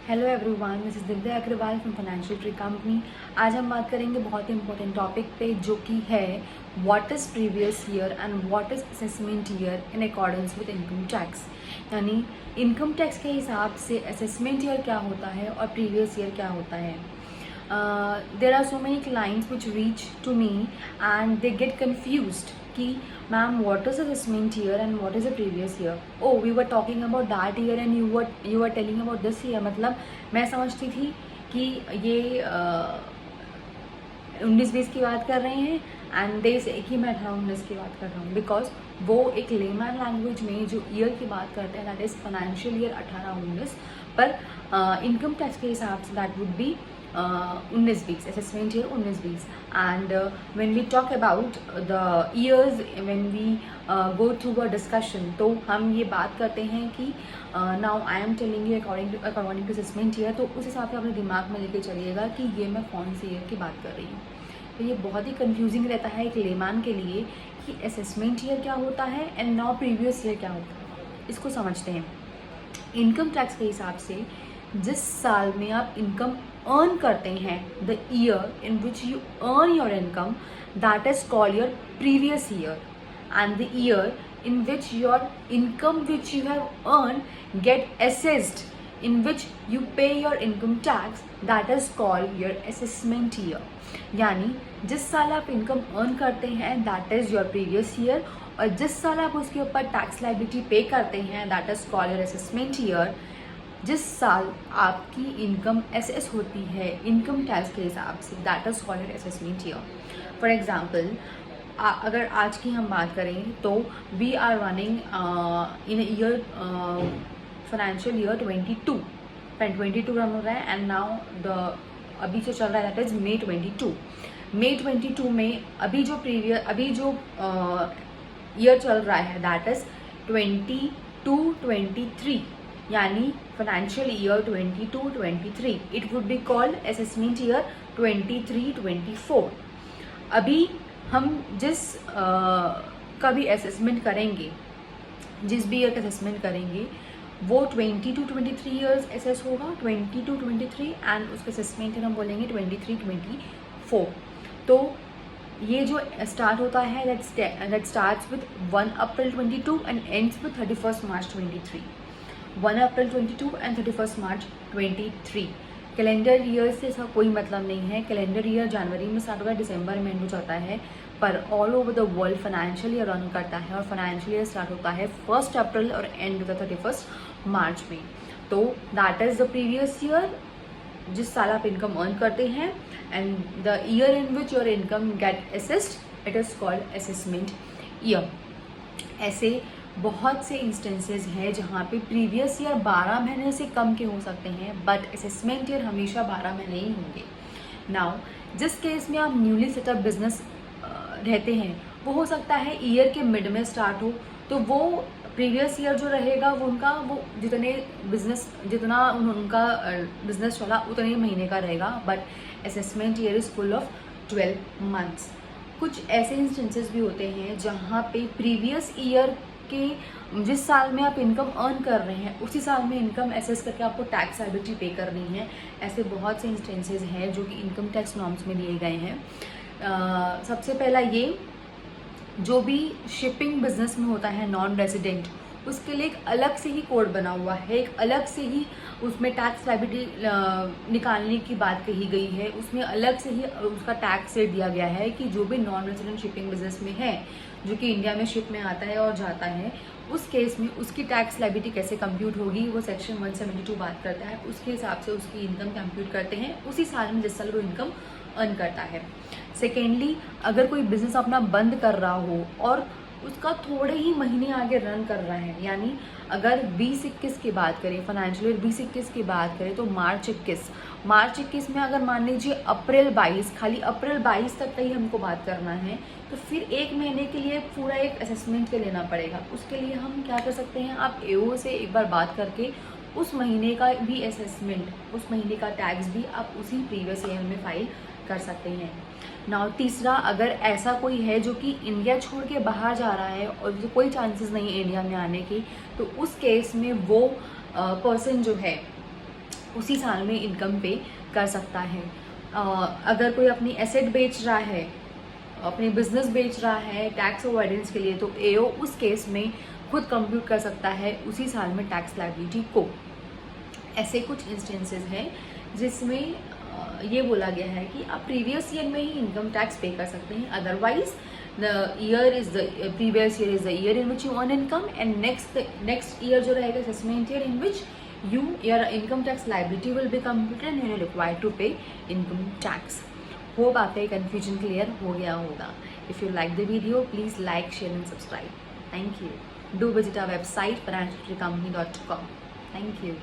Hello everyone, this is Divya Agarwal from financial tree company. आज हम बात करेंगे बहुत ही इंपॉर्टेंट टॉपिक पे, जो कि है what is previous year and what is assessment year in accordance with income tax. यानी इनकम टैक्स के हिसाब से असेसमेंट ईयर क्या होता है और प्रीवियस ईयर क्या होता है। There are so many clients which reach to me and they get confused कि ma'am what is assessment year and what is a previous year. Oh we were talking about that year and you are telling about this year. मतलब मैं समझती थी कि ये 19-20 की बात कर रहे हैं एंड दे से कि मैं 18-19 की बात कर रहा हूँ, बिकॉज वो एक लेमैन लैंग्वेज में जो ईयर की बात करते हैं दैट इज़ फाइनेंशियल ईयर 18-19, पर इनकम टैक्स के हिसाब से that would be 19-20, assessment year 19-20। And when we talk about the years, when we go through a discussion, तो हम ये बात करते हैं कि now I am telling you according to assessment year, तो उस हिसाब से अपने दिमाग में लेके चलिएगा कि ये मैं कौन सी ईयर की बात कर रही हूँ। तो ये बहुत ही कंफ्यूजिंग रहता है एक लेमैन के लिए कि असेसमेंट ईयर क्या होता है एंड नाउ प्रीवियस ईयर क्या होता है। इसको समझते हैं। इनकम टैक्स के हिसाब से जिस साल में आप इनकम अर्न करते हैं, the year in which you earn your income, that is called your previous year, and the year in which your income which you have earned get assessed, in which you pay your income tax, that is called your assessment year। यानी जिस साल आप income earn करते हैं that is your previous year, और जिस साल आप उसके ऊपर टैक्स लायबिलिटी पे करते हैं that is called your assessment year. जिस साल आपकी इनकम एसेस होती है इनकम टैक्स के हिसाब से that is called your assessment year. For example, अगर आज की हम बात करें तो we are running in year financial year 22 run हो रहा है, एंड नाउ द अभी जो चल रहा है दैट इज May 22 में अभी जो ईयर चल रहा है दैट इज 22-23, यानी financial year 22-23। It would be called assessment year 23-24। अभी हम जिस का भी असेसमेंट करेंगे, जिस भी ईयर का असेसमेंट करेंगे, वो 20-23 ईयर्स असेस होगा, 20-23, एंड उसका असेसमेंट हम बोलेंगे 23-24। तो ये जो स्टार्ट होता है that starts with 1 April 22 and ends with 31 March 23। 1 April 22 and 31 March 23। Calendar year से इसका कोई मतलब नहीं है। कैलेंडर ईयर जनवरी में स्टार्ट होता है, दिसंबर में एंड हो जाता है, पर all over the world financial year run करता है, और फाइनेंशियल ईयर स्टार्ट होता है 1 अप्रैल और एंड होता है 31 मार्च में। तो that is the previous year, जिस साल आप इनकम अर्न करते हैं, and the year in which your income get assessed, it is called assessment year. ऐसे बहुत से इंस्टेंसेस हैं जहाँ पे प्रीवियस ईयर 12 महीने से कम के हो सकते हैं, बट असेसमेंट ईयर हमेशा 12 महीने ही होंगे। नाउ जिस केस में आप न्यूली सेटअप बिजनेस रहते हैं, वो हो सकता है ईयर के मिड में स्टार्ट हो, तो वो प्रीवियस ईयर जो रहेगा वो उनका जितना उनका बिजनेस चला उतने ही महीने का रहेगा, but assessment year is full of 12 months. कुछ ऐसे इंस्टेंसेस भी होते हैं जहाँ पे प्रीवियस ईयर के जिस साल में आप इनकम अर्न कर रहे हैं उसी साल में इनकम एसेस करके आपको टैक्स लायबिलिटी पे करनी है। ऐसे बहुत से इंस्टेंसेस हैं जो कि इनकम टैक्स नॉर्म्स में दिए गए हैं। सबसे पहला ये, जो भी शिपिंग बिजनेस में होता है नॉन रेजिडेंट, उसके लिए एक अलग से ही कोड बना हुआ है, एक अलग से ही उसमें टैक्स लायबिलिटी निकालने की बात कही गई है, उसमें अलग से ही उसका टैक्स रेट दिया गया है कि जो भी नॉन रेजिडेंट शिपिंग बिजनेस में है, जो कि इंडिया में शिप में आता है और जाता है, उस केस में उसकी टैक्स लायबिलिटी कैसे कंप्यूट होगी, वो सेक्शन 172 बात करता है। उसके हिसाब से उसकी इनकम कंप्यूट करते हैं उसी साल में जिस साल वो इनकम अर्न करता है। सेकेंडली, अगर कोई बिजनेस अपना बंद कर रहा हो और उसका थोड़े ही महीने आगे रन कर रहा है, यानी अगर 20-21 की बात करें, फाइनेंशियल ईयर 20-21 की बात करें, तो मार्च 21 में अगर मान लीजिए अप्रैल 22, खाली अप्रैल 22 तक का ही हमको बात करना है, तो फिर एक महीने के लिए पूरा एक असेसमेंट के लेना पड़ेगा। उसके लिए हम क्या कर सकते हैं, आप एओ से एक बार बात करके उस महीने का भी असेसमेंट, उस महीने का टैक्स भी आप उसी प्रीवियस ईयर में फाइल कर सकते हैं। नाउ तीसरा, अगर ऐसा कोई है जो कि इंडिया छोड़ के बाहर जा रहा है और जो कोई चांसेस नहीं है इंडिया में आने की, तो उस केस में वो पर्सन जो है उसी साल में इनकम पे कर सकता है। अगर कोई अपनी एसेट बेच रहा है, अपनी बिजनेस बेच रहा है टैक्स अवॉइडेंस के लिए, तो एओ उस केस में खुद कंप्यूट कर सकता है उसी साल में टैक्स लायबिलिटी को। ऐसे कुछ इंस्टेंसेस हैं जिसमें ये बोला गया है कि आप प्रीवियस ईयर में ही इनकम टैक्स पे कर सकते हैं, otherwise previous year is the year in which you earn income, and next year जो रहेगा assessment year in which your income tax liability will be computed and you are required to pay income tax. Hope आपका ये confusion clear हो गया होगा. If you like the video, please like, share and subscribe. Thank you. Do visit our website financialcompany.com. Thank you.